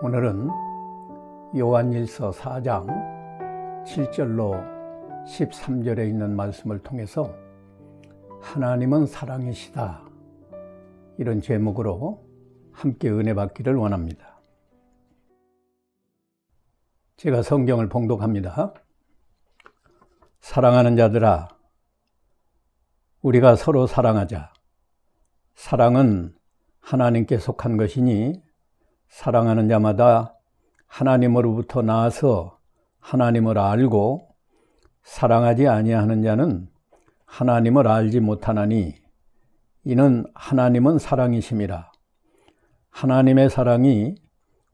오늘은 요한일서 4장 7절로 13절에 있는 말씀을 통해서 하나님은 사랑이시다, 이런 제목으로 함께 은혜 받기를 원합니다. 제가 성경을 봉독합니다. 사랑하는 자들아, 우리가 서로 사랑하자. 사랑은 하나님께 속한 것이니 사랑하는 자마다 하나님으로부터 나와서 하나님을 알고 사랑하지 아니하는 자는 하나님을 알지 못하나니 이는 하나님은 사랑이심이라. 하나님의 사랑이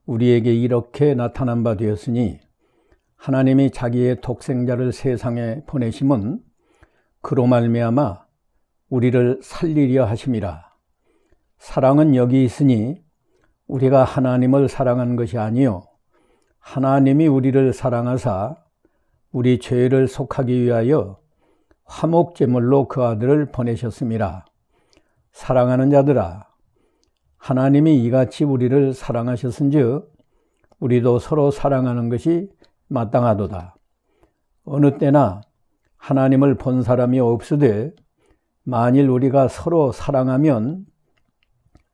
우리에게 이렇게 나타난 바 되었으니 하나님이 자기의 독생자를 세상에 보내심은 그로 말미암아 우리를 살리려 하심이라. 사랑은 여기 있으니 우리가 하나님을 사랑한 것이 아니요 하나님이 우리를 사랑하사 우리 죄를 속하기 위하여 화목제물로 그 아들을 보내셨음이라. 사랑하는 자들아, 하나님이 이같이 우리를 사랑하셨은즉 우리도 서로 사랑하는 것이 마땅하도다. 어느 때나 하나님을 본 사람이 없으되 만일 우리가 서로 사랑하면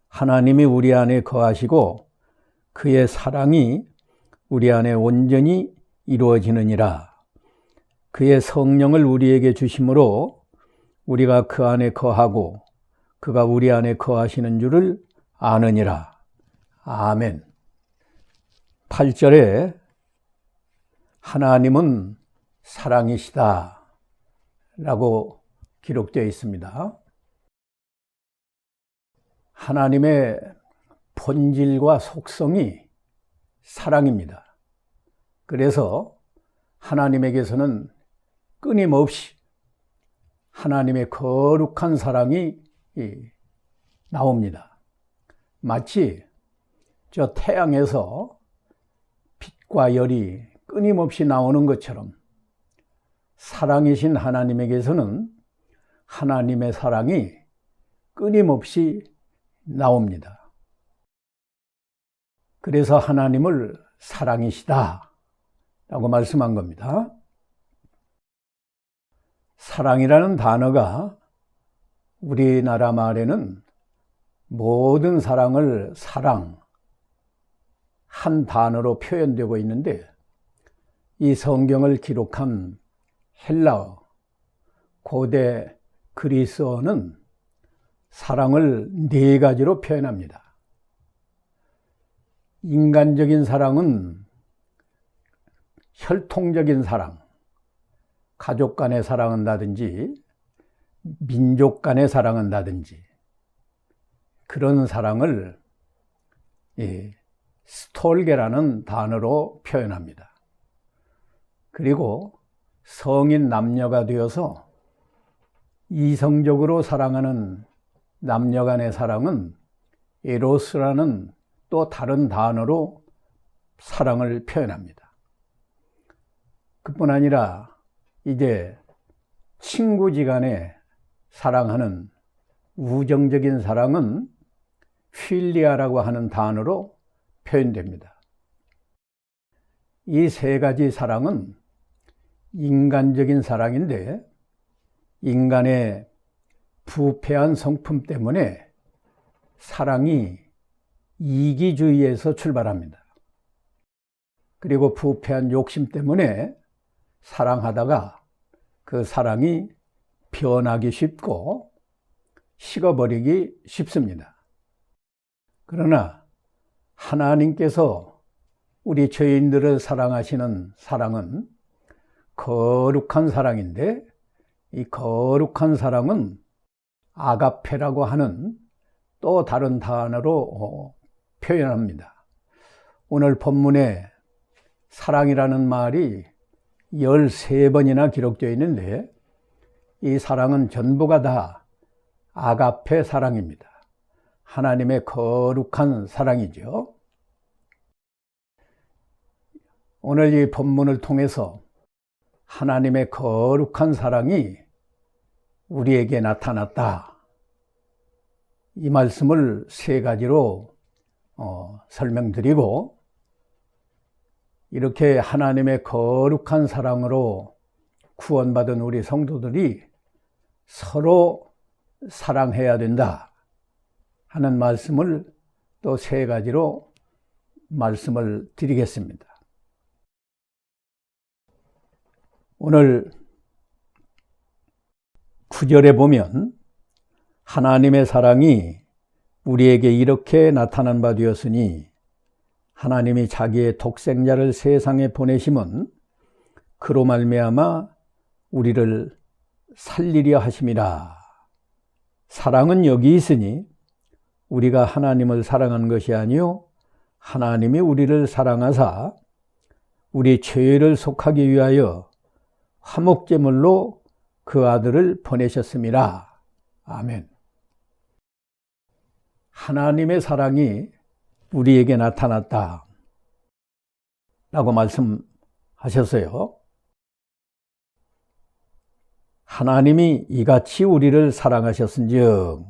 하나님이 우리 안에 거하시고 그의 사랑이 우리 안에 온전히 이루어지느니라. 그의 성령을 우리에게 주심으로 우리가 그 안에 거하고 그가 우리 안에 거하시는 줄을 아느니라. 아멘. 8절에 하나님은 사랑이시다 라고 기록되어 있습니다. 하나님의 본질과 속성이 사랑입니다. 그래서 하나님에게서는 끊임없이 하나님의 거룩한 사랑이 나옵니다. 마치 저 태양에서 빛과 열이 끊임없이 나오는 것처럼 사랑이신 하나님에게서는 하나님의 사랑이 끊임없이 나옵니다. 그래서 하나님을 사랑이시다 라고 말씀한 겁니다. 사랑이라는 단어가 우리나라 말에는 모든 사랑을 사랑, 한 단어로 표현되고 있는데 이 성경을 기록한 헬라어, 고대 그리스어는 사랑을 네 가지로 표현합니다. 인간적인 사랑은 혈통적인 사랑, 가족 간의 사랑한다든지 민족 간의 사랑한다든지 그런 사랑을 스톨게라는 단어로 표현합니다. 그리고 성인 남녀가 되어서 이성적으로 사랑하는 남녀 간의 사랑은 에로스라는 또 다른 단어로 사랑을 표현합니다. 그뿐 아니라 이제 친구지간에 사랑하는 우정적인 사랑은 필리아라고 하는 단어로 표현됩니다. 이 세 가지 사랑은 인간적인 사랑인데 인간의 부패한 성품 때문에 사랑이 이기주의에서 출발합니다. 그리고 부패한 욕심 때문에 사랑하다가 그 사랑이 변하기 쉽고 식어버리기 쉽습니다. 그러나 하나님께서 우리 죄인들을 사랑하시는 사랑은 거룩한 사랑인데 이 거룩한 사랑은 아가페라고 하는 또 다른 단어로 표현합니다. 오늘 본문에 사랑이라는 말이 13번이나 기록되어 있는데 이 사랑은 전부가 다 아가페 사랑입니다. 하나님의 거룩한 사랑이죠. 오늘 이 본문을 통해서 하나님의 거룩한 사랑이 우리에게 나타났다, 이 말씀을 세 가지로 설명드리고 이렇게 하나님의 거룩한 사랑으로 구원받은 우리 성도들이 서로 사랑해야 된다 하는 말씀을 또 세 가지로 말씀을 드리겠습니다. 오늘 9절에 보면 하나님의 사랑이 우리에게 이렇게 나타난 바 되었으니 하나님이 자기의 독생자를 세상에 보내심은 그로 말미암아 우리를 살리려 하심이라. 사랑은 여기 있으니 우리가 하나님을 사랑한 것이 아니요 하나님이 우리를 사랑하사 우리 죄를 속하기 위하여 화목제물로 그 아들을 보내셨음이라. 아멘. 하나님의 사랑이 우리에게 나타났다 라고 말씀하셨어요. 하나님이 이같이 우리를 사랑하셨은즉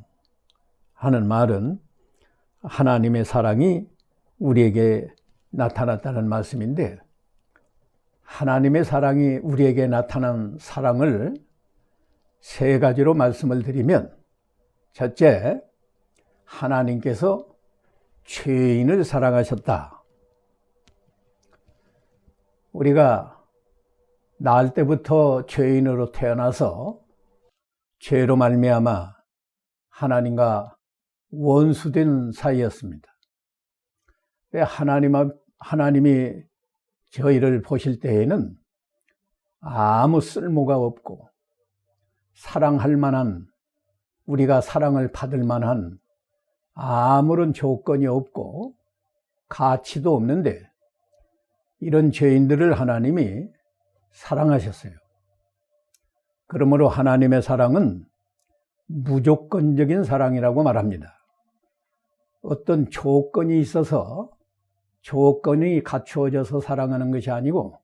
하는 말은 하나님의 사랑이 우리에게 나타났다는 말씀인데, 하나님의 사랑이 우리에게 나타난 사랑을 세 가지로 말씀을 드리면, 첫째, 하나님께서 죄인을 사랑하셨다. 우리가 낳을 때부터 죄인으로 태어나서 죄로 말미암아 하나님과 원수된 사이였습니다. 하나님이 저희를 보실 때에는 아무 쓸모가 없고 사랑할 만한, 우리가 사랑을 받을 만한 아무런 조건이 없고 가치도 없는데, 이런 죄인들을 하나님이 사랑하셨어요. 그러므로 하나님의 사랑은 무조건적인 사랑이라고 말합니다. 어떤 조건이 있어서, 조건이 갖추어져서 사랑하는 것이 아니고,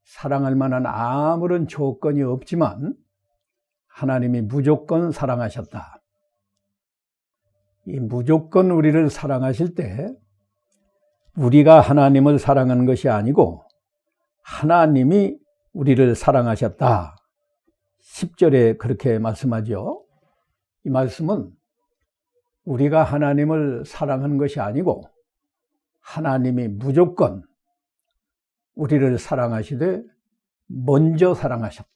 사랑할 만한 아무런 조건이 없지만 하나님이 무조건 사랑하셨다. 이 무조건 우리를 사랑하실 때 우리가 하나님을 사랑하는 것이 아니고 하나님이 우리를 사랑하셨다. 10절에 그렇게 말씀하죠. 이 말씀은 우리가 하나님을 사랑하는 것이 아니고 하나님이 무조건 우리를 사랑하시되 먼저 사랑하셨다.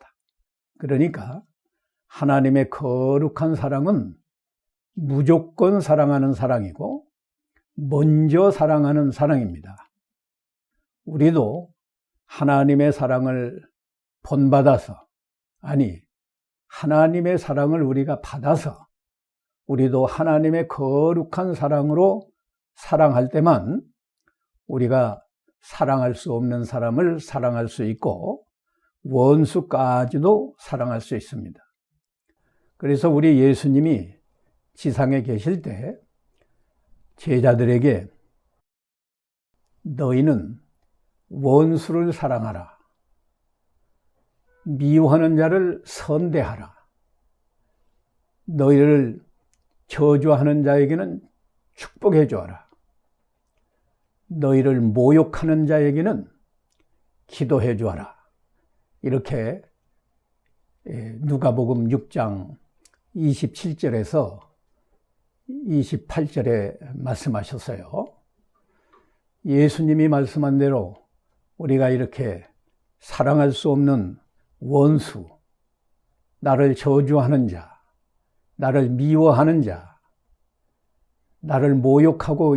그러니까 하나님의 거룩한 사랑은 무조건 사랑하는 사랑이고 먼저 사랑하는 사랑입니다. 우리도 하나님의 사랑을 본받아서, 아니 하나님의 사랑을 우리가 받아서 우리도 하나님의 거룩한 사랑으로 사랑할 때만 우리가 사랑할 수 없는 사람을 사랑할 수 있고 원수까지도 사랑할 수 있습니다. 그래서 우리 예수님이 지상에 계실 때 제자들에게 너희는 원수를 사랑하라, 미워하는 자를 선대하라, 너희를 저주하는 자에게는 축복해 주어라, 너희를 모욕하는 자에게는 기도해 주어라. 이렇게 누가복음 6장 27절에서 28절에 말씀하셨어요. 예수님이 말씀한 대로 우리가 이렇게 사랑할 수 없는 원수, 나를 저주하는 자, 나를 미워하는 자, 나를 모욕하고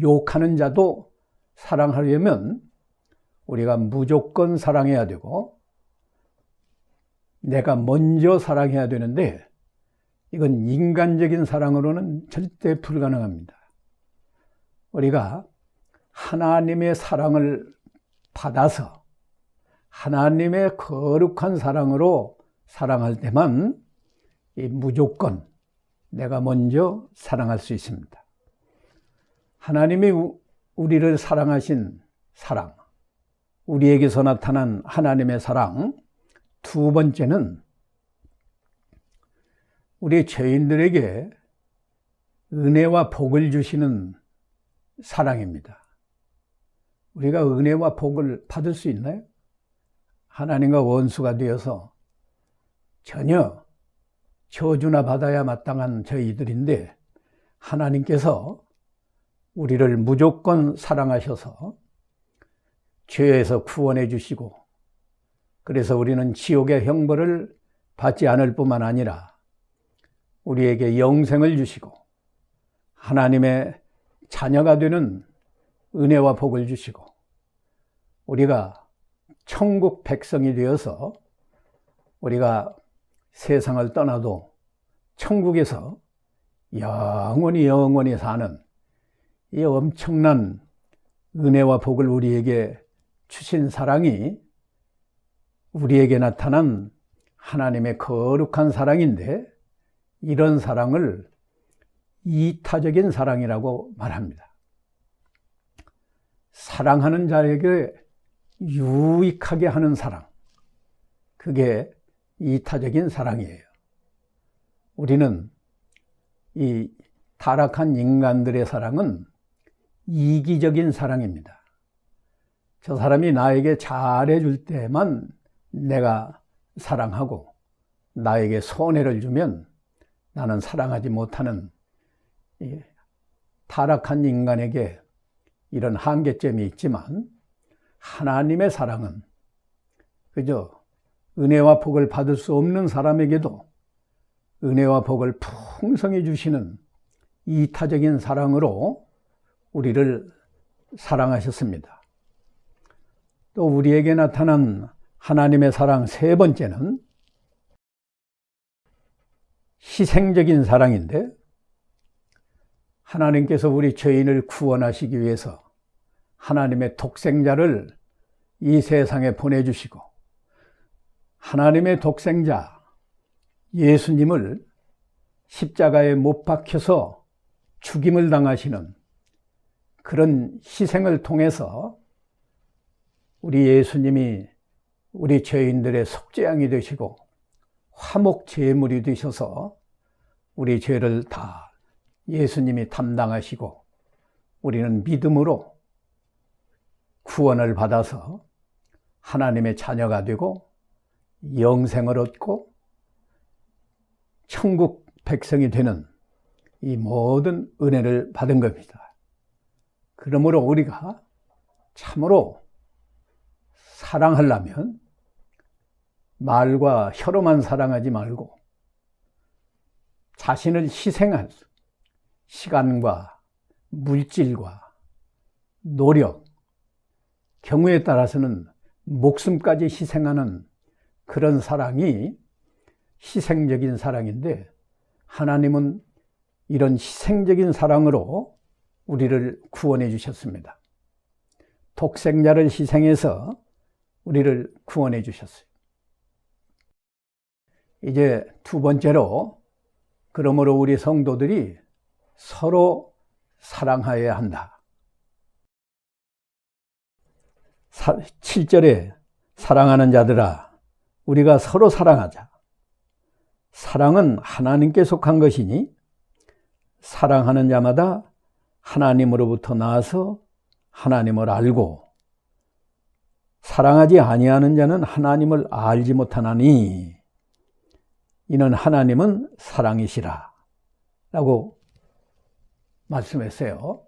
욕하는 자도 사랑하려면 우리가 무조건 사랑해야 되고 내가 먼저 사랑해야 되는데, 이건 인간적인 사랑으로는 절대 불가능합니다. 우리가 하나님의 사랑을 받아서 하나님의 거룩한 사랑으로 사랑할 때만 이 무조건 내가 먼저 사랑할 수 있습니다. 하나님이 우리를 사랑하신 사랑, 우리에게서 나타난 하나님의 사랑, 두 번째는 우리 죄인들에게 은혜와 복을 주시는 사랑입니다. 우리가 은혜와 복을 받을 수 있나요? 하나님과 원수가 되어서 전혀 저주나 받아야 마땅한 저희들인데 하나님께서 우리를 무조건 사랑하셔서 죄에서 구원해 주시고, 그래서 우리는 지옥의 형벌을 받지 않을 뿐만 아니라 우리에게 영생을 주시고 하나님의 자녀가 되는 은혜와 복을 주시고 우리가 천국 백성이 되어서 우리가 세상을 떠나도 천국에서 영원히 사는 이 엄청난 은혜와 복을 우리에게 주신 사랑이 우리에게 나타난 하나님의 거룩한 사랑인데, 이런 사랑을 이타적인 사랑이라고 말합니다. 사랑하는 자에게 유익하게 하는 사랑, 그게 이타적인 사랑이에요. 우리는 이 타락한 인간들의 사랑은 이기적인 사랑입니다. 저 사람이 나에게 잘해줄 때만 내가 사랑하고 나에게 손해를 주면 나는 사랑하지 못하는 타락한 인간에게 이런 한계점이 있지만, 하나님의 사랑은 그저 은혜와 복을 받을 수 없는 사람에게도 은혜와 복을 풍성히 주시는 이타적인 사랑으로 우리를 사랑하셨습니다. 또 우리에게 나타난 하나님의 사랑 세 번째는 희생적인 사랑인데, 하나님께서 우리 죄인을 구원하시기 위해서 하나님의 독생자를 이 세상에 보내주시고 하나님의 독생자 예수님을 십자가에 못 박혀서 죽임을 당하시는 그런 희생을 통해서 우리 예수님이 우리 죄인들의 속죄양이 되시고 화목 제물이 되셔서 우리 죄를 다 예수님이 담당하시고 우리는 믿음으로 구원을 받아서 하나님의 자녀가 되고 영생을 얻고 천국 백성이 되는 이 모든 은혜를 받은 겁니다. 그러므로 우리가 참으로 사랑하려면 말과 혀로만 사랑하지 말고 자신을 희생할 시간과 물질과 노력, 경우에 따라서는 목숨까지 희생하는 그런 사랑이 희생적인 사랑인데, 하나님은 이런 희생적인 사랑으로 우리를 구원해 주셨습니다. 독생자를 희생해서 우리를 구원해 주셨어요. 이제 두 번째로, 그러므로 우리 성도들이 서로 사랑하여야 한다. 7절에 사랑하는 자들아 우리가 서로 사랑하자. 사랑은 하나님께 속한 것이니 사랑하는 자마다 하나님으로부터 나와서 하나님을 알고 사랑하지 아니하는 자는 하나님을 알지 못하나니 이는 하나님은 사랑이시라 라고 말씀했어요.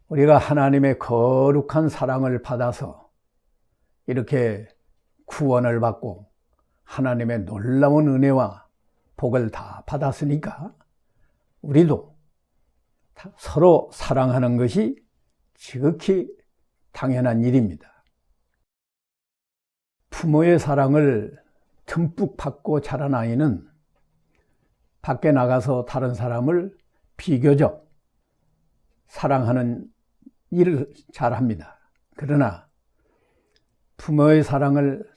우리가 하나님의 거룩한 사랑을 받아서 이렇게 구원을 받고 하나님의 놀라운 은혜와 복을 다 받았으니까 우리도 서로 사랑하는 것이 지극히 당연한 일입니다. 부모의 사랑을 듬뿍 받고 자란 아이는 밖에 나가서 다른 사람을 비교적 사랑하는 일을 잘합니다. 그러나 부모의 사랑을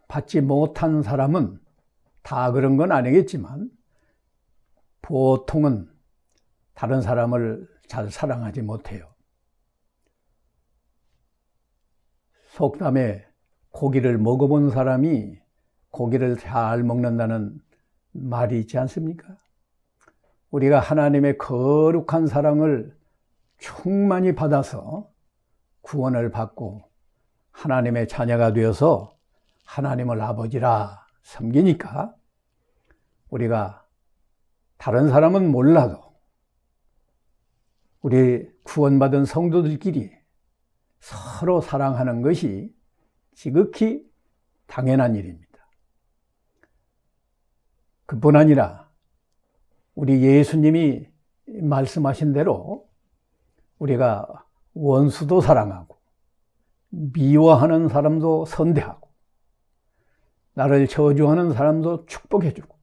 받지 못한 사람은 다 그런 건 아니겠지만 보통은 다른 사람을 잘 사랑하지 못해요. 속담에 고기를 먹어본 사람이 고기를 잘 먹는다는 말이 있지 않습니까? 우리가 하나님의 거룩한 사랑을 충만히 받아서 구원을 받고 하나님의 자녀가 되어서 하나님을 아버지라 섬기니까 우리가 다른 사람은 몰라도 우리 구원받은 성도들끼리 서로 사랑하는 것이 지극히 당연한 일입니다. 그뿐 아니라 우리 예수님이 말씀하신 대로 우리가 원수도 사랑하고 미워하는 사람도 선대하고 나를 저주하는 사람도 축복해주고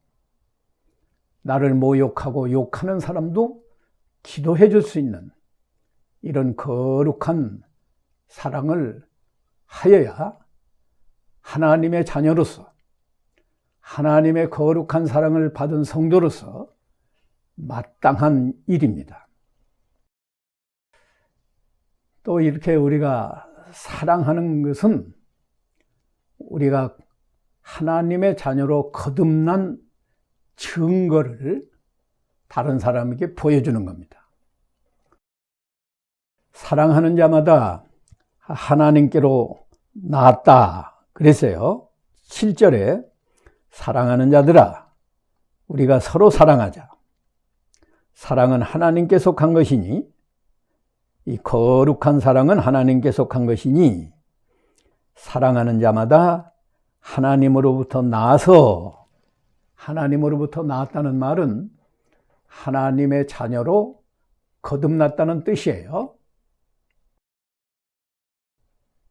나를 모욕하고 욕하는 사람도 기도해 줄 수 있는 이런 거룩한 사랑을 하여야 하나님의 자녀로서 하나님의 거룩한 사랑을 받은 성도로서 마땅한 일입니다. 또 이렇게 우리가 사랑하는 것은 우리가 하나님의 자녀로 거듭난 증거를 다른 사람에게 보여주는 겁니다. 사랑하는 자마다 하나님께로 나았다 그랬어요. 7절에 사랑하는 자들아 우리가 서로 사랑하자. 사랑은 하나님께 속한 것이니 이 거룩한 사랑은 하나님께 속한 것이니 사랑하는 자마다 하나님으로부터 나아서 하나님으로부터 나았다는 말은 하나님의 자녀로 거듭났다는 뜻이에요.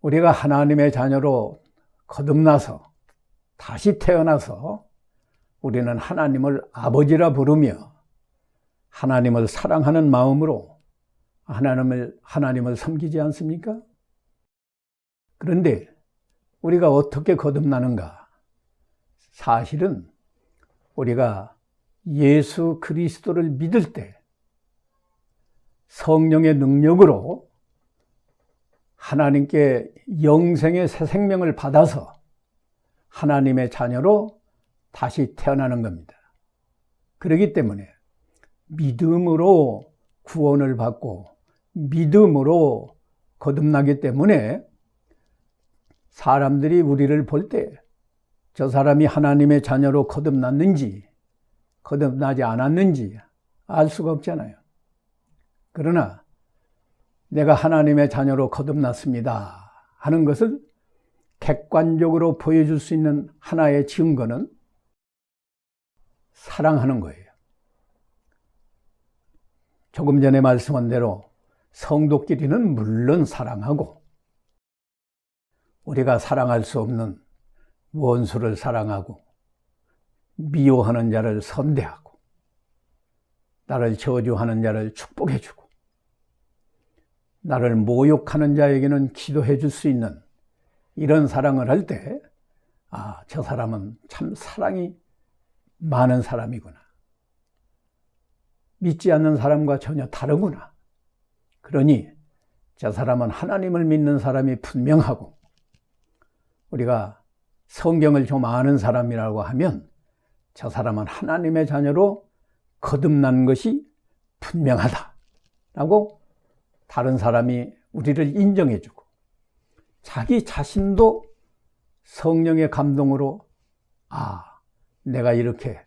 우리가 하나님의 자녀로 거듭나서 다시 태어나서 우리는 하나님을 아버지라 부르며 하나님을 사랑하는 마음으로 하나님을 섬기지 않습니까? 그런데 우리가 어떻게 거듭나는가? 사실은 우리가 예수 그리스도를 믿을 때 성령의 능력으로 하나님께 영생의 새 생명을 받아서 하나님의 자녀로 다시 태어나는 겁니다. 그렇기 때문에 믿음으로 구원을 받고 믿음으로 거듭나기 때문에 사람들이 우리를 볼 때 저 사람이 하나님의 자녀로 거듭났는지 거듭나지 않았는지 알 수가 없잖아요. 그러나 내가 하나님의 자녀로 거듭났습니다 하는 것을 객관적으로 보여줄 수 있는 하나의 증거는 사랑하는 거예요. 조금 전에 말씀한 대로 성도끼리는 물론 사랑하고 우리가 사랑할 수 없는 원수를 사랑하고 미워하는 자를 선대하고 나를 저주하는 자를 축복해주고 나를 모욕하는 자에게는 기도해 줄 수 있는 이런 사랑을 할 때 저 사람은 참 사랑이 많은 사람이구나. 믿지 않는 사람과 전혀 다르구나. 그러니 저 사람은 하나님을 믿는 사람이 분명하고 우리가 성경을 좀 아는 사람이라고 하면 저 사람은 하나님의 자녀로 거듭난 것이 분명하다라고 다른 사람이 우리를 인정해주고 자기 자신도 성령의 감동으로 내가 이렇게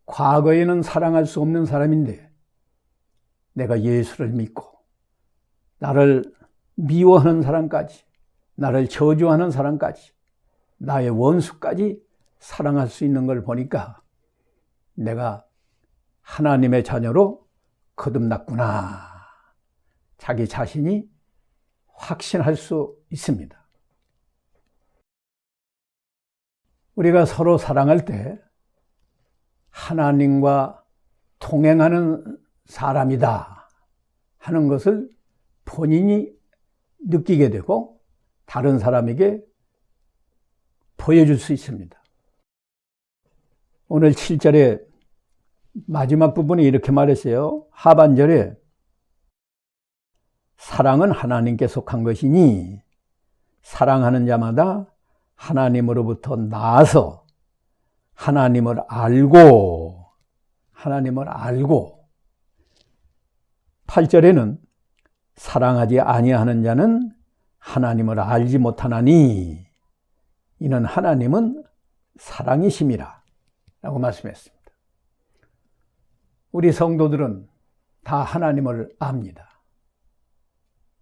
과거에는 사랑할 수 없는 사람인데 내가 예수를 믿고 나를 미워하는 사람까지 나를 저주하는 사람까지 나의 원수까지 사랑할 수 있는 걸 보니까 내가 하나님의 자녀로 거듭났구나. 자기 자신이 확신할 수 있습니다. 우리가 서로 사랑할 때 하나님과 동행하는 사람이다 하는 것을 본인이 느끼게 되고 다른 사람에게 보여줄 수 있습니다. 오늘 7절에 마지막 부분에 이렇게 말했어요. 하반절에 사랑은 하나님께 속한 것이니 사랑하는 자마다 하나님으로부터 나아서 하나님을 알고 8절에는 사랑하지 아니하는 자는 하나님을 알지 못하나니 이는 하나님은 사랑이심이라 라고 말씀했습니다. 우리 성도들은 다 하나님을 압니다.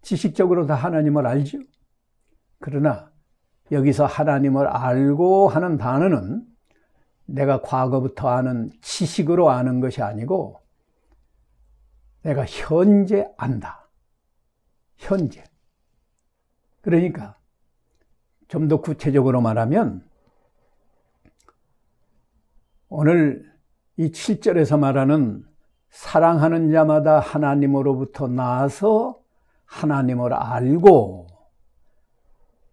지식적으로 다 하나님을 알죠. 그러나 여기서 하나님을 알고 하는 단어는 내가 과거부터 아는 지식으로 아는 것이 아니고 내가 현재 안다. 현재. 그러니까 좀 더 구체적으로 말하면 오늘 이 7절에서 말하는 사랑하는 자마다 하나님으로부터 나와서 하나님을 알고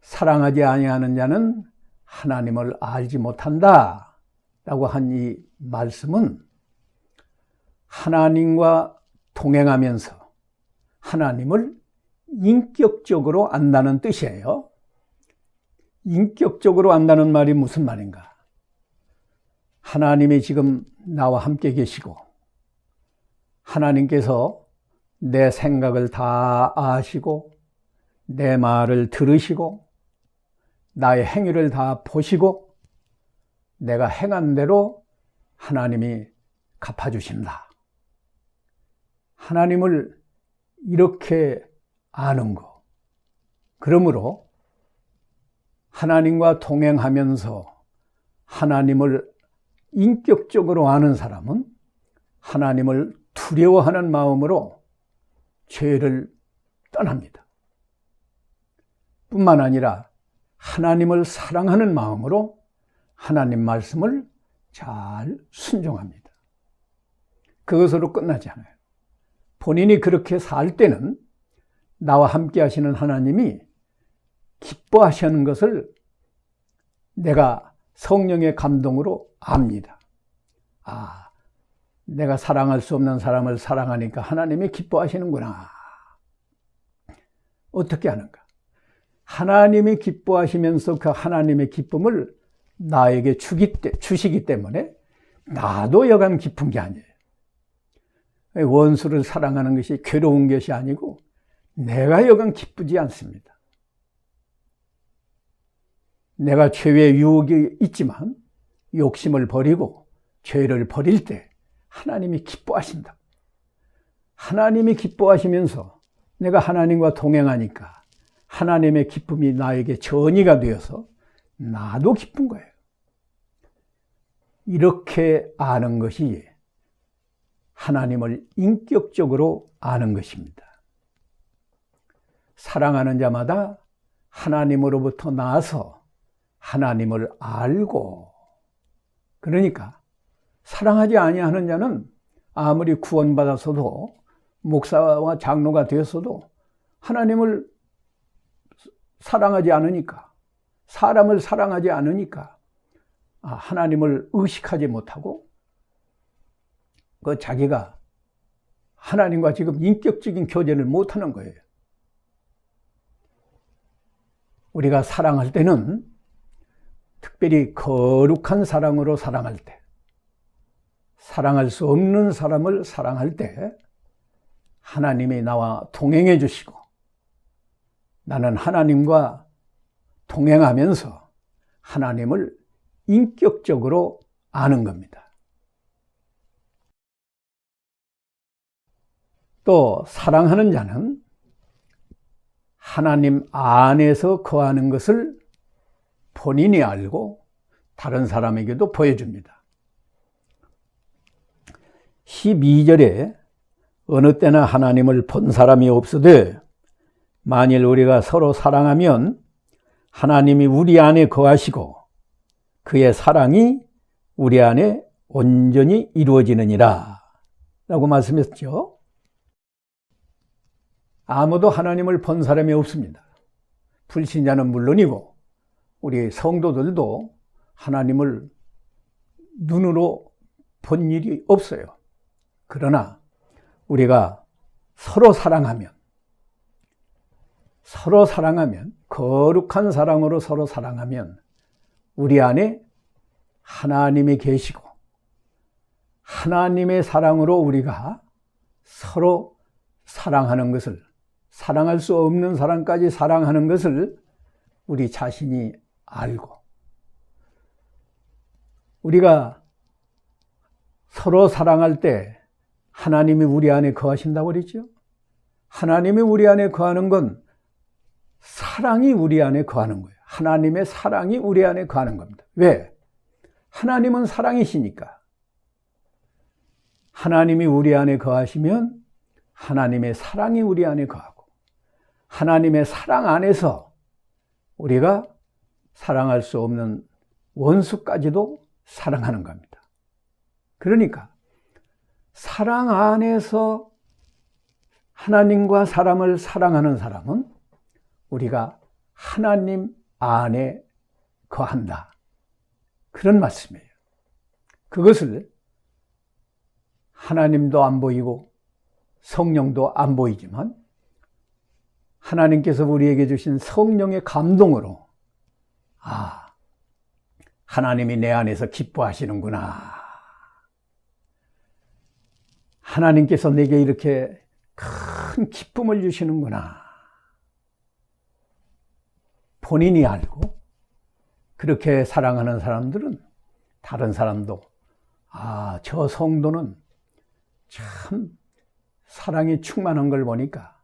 사랑하지 아니하는 자는 하나님을 알지 못한다 라고 한 이 말씀은 하나님과 동행하면서 하나님을 인격적으로 안다는 뜻이에요. 인격적으로 안다는 말이 무슨 말인가? 하나님이 지금 나와 함께 계시고 하나님께서 내 생각을 다 아시고 내 말을 들으시고 나의 행위를 다 보시고 내가 행한 대로 하나님이 갚아주신다. 하나님을 이렇게 아는 거. 그러므로 하나님과 동행하면서 하나님을 인격적으로 아는 사람은 하나님을 두려워하는 마음으로 죄를 떠납니다. 뿐만 아니라 하나님을 사랑하는 마음으로 하나님 말씀을 잘 순종합니다. 그것으로 끝나지 않아요. 본인이 그렇게 살 때는 나와 함께 하시는 하나님이 기뻐하시는 것을 내가 성령의 감동으로 압니다. 아, 내가 사랑할 수 없는 사람을 사랑하니까 하나님이 기뻐하시는구나. 어떻게 하는가? 하나님이 기뻐하시면서 그 하나님의 기쁨을 나에게 주시기 때문에 나도 여간 기쁜 게 아니에요. 원수를 사랑하는 것이 괴로운 것이 아니고 내가 여간 기쁘지 않습니다. 내가 죄의 유혹이 있지만 욕심을 버리고 죄를 버릴 때 하나님이 기뻐하신다. 하나님이 기뻐하시면서 내가 하나님과 동행하니까 하나님의 기쁨이 나에게 전이가 되어서 나도 기쁜 거예요. 이렇게 아는 것이 하나님을 인격적으로 아는 것입니다. 사랑하는 자마다 하나님으로부터 나와서 하나님을 알고, 그러니까 사랑하지 아니하는 자는 아무리 구원받아서도 목사와 장로가 되었어도 하나님을 사랑하지 않으니까, 사람을 사랑하지 않으니까 하나님을 의식하지 못하고 그 자기가 하나님과 지금 인격적인 교제를 못하는 거예요. 우리가 사랑할 때는 특별히 거룩한 사랑으로 사랑할 때, 사랑할 수 없는 사람을 사랑할 때 하나님이 나와 동행해 주시고 나는 하나님과 동행하면서 하나님을 인격적으로 아는 겁니다. 또 사랑하는 자는 하나님 안에서 거하는 것을 본인이 알고 다른 사람에게도 보여줍니다. 12절에 어느 때나 하나님을 본 사람이 없으되 만일 우리가 서로 사랑하면 하나님이 우리 안에 거하시고 그의 사랑이 우리 안에 온전히 이루어지느니라 라고 말씀했죠. 아무도 하나님을 본 사람이 없습니다. 불신자는 물론이고 우리 성도들도 하나님을 눈으로 본 일이 없어요. 그러나 우리가 서로 사랑하면 거룩한 사랑으로 서로 사랑하면 우리 안에 하나님이 계시고 하나님의 사랑으로 우리가 서로 사랑하는 것을 사랑할 수 없는 사람까지 사랑하는 것을 우리 자신이 알고, 우리가 서로 사랑할 때 하나님이 우리 안에 거하신다고 그랬죠. 하나님이 우리 안에 거하는 건 사랑이 우리 안에 거하는 거예요. 하나님의 사랑이 우리 안에 거하는 겁니다. 왜? 하나님은 사랑이시니까. 하나님이 우리 안에 거하시면 하나님의 사랑이 우리 안에 거하고, 하나님의 사랑 안에서 우리가 사랑할 수 없는 원수까지도 사랑하는 겁니다. 그러니까 사랑 안에서 하나님과 사람을 사랑하는 사람은 우리가 하나님 안에 거한다, 그런 말씀이에요. 그것을 하나님도 안 보이고 성령도 안 보이지만 하나님께서 우리에게 주신 성령의 감동으로, 하나님이 내 안에서 기뻐하시는구나, 하나님께서 내게 이렇게 큰 기쁨을 주시는구나, 본인이 알고 그렇게 사랑하는 사람들은 다른 사람도 저 성도는 참 사랑이 충만한 걸 보니까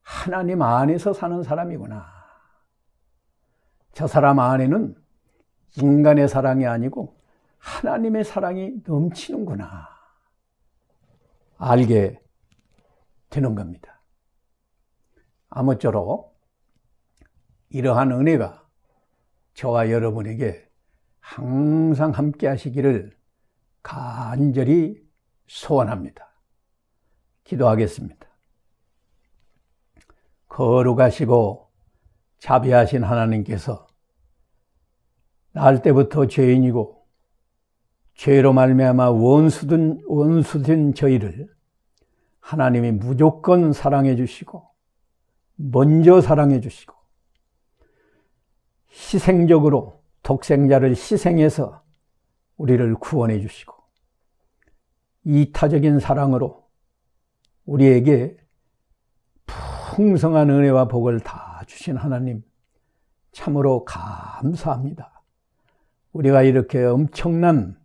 하나님 안에서 사는 사람이구나, 저 사람 안에는 인간의 사랑이 아니고 하나님의 사랑이 넘치는구나, 알게 되는 겁니다. 아무쪼록 이러한 은혜가 저와 여러분에게 항상 함께 하시기를 간절히 소원합니다. 기도하겠습니다. 거룩하시고 자비하신 하나님께서 날 때부터 죄인이고 죄로 말미암아 원수된 저희를 하나님이 무조건 사랑해 주시고 먼저 사랑해 주시고 희생적으로 독생자를 희생해서 우리를 구원해 주시고 이타적인 사랑으로 우리에게 풍성한 은혜와 복을 다 주신 하나님, 참으로 감사합니다. 우리가 이렇게 엄청난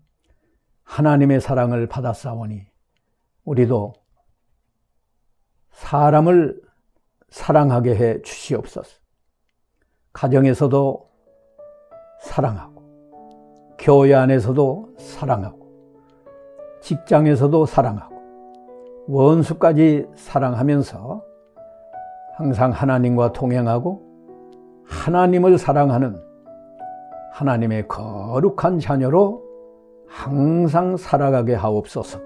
하나님의 사랑을 받았사오니 우리도 사람을 사랑하게 해 주시옵소서. 가정에서도 사랑하고, 교회 안에서도 사랑하고, 직장에서도 사랑하고, 원수까지 사랑하면서 항상 하나님과 동행하고 하나님을 사랑하는 하나님의 거룩한 자녀로 항상 살아가게 하옵소서.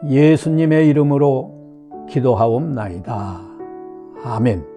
예수님의 이름으로 기도하옵나이다. 아멘.